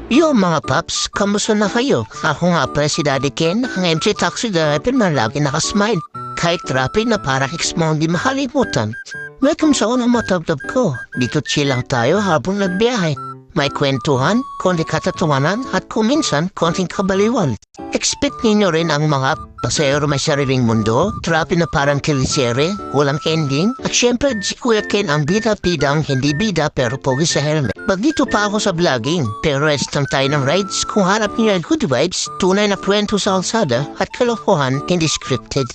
Yo mga paps, kamusta na kayo? Ako nga pala si Daddy Ken, ang MC Taxi driver na lagi nakasmile. Kahit traffic na parang ex mo hindi mahalimutan. Welcome sa unang mataptap ko. Dito chill lang tayo habang nagbiyahe. May kwentuhan, konti katatawanan at kung minsan, konting kabaliwan. Expect ninyo rin ang mga pasayro may sariling mundo, traffic na parang kilisere, walang ending, at syempre si Kuya Ken ang bida-bidang hindi bida pero pogi sa helmet. Magdito pa ako sa vlogging, pero rest lang tayo ng rides. Kung harap niyo ang good vibes, tunay na kwento sa alsada at kalokohan hindi scripted.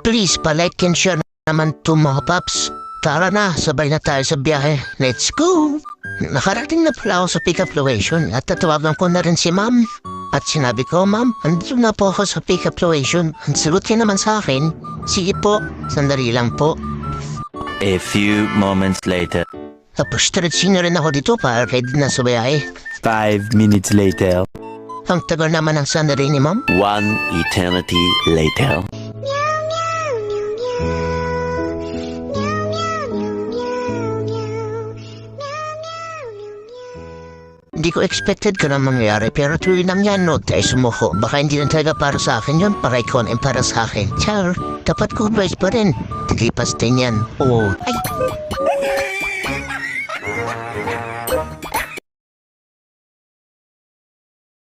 Please pa-like and share naman to mga paps. Tara na, sabay na tayo sa biyahe. Let's go! Nakarating na pala ako sa pick-up location at tatawagan ko na rin si ma'am. At sinabi ko, ma'am, andito na po ako sa pick-up location. Ang sagot niya naman sa akin, sige po, sandali lang po. A few moments later. Tapos stretching na rin ako dito para ready na sa biyahe. 5 minutes later. Ang tagal naman ng sandali ni ma'am. 1 eternity later. Hindi ko expected ka na mangyari pero tuloy lang yan, no, tayo sumuko. Baka hindi lang talaga para sa akin yun, para ikaw na para sa akin. Char, dapat ko advice pa rin. Tigipas din yan. Oo. Ay!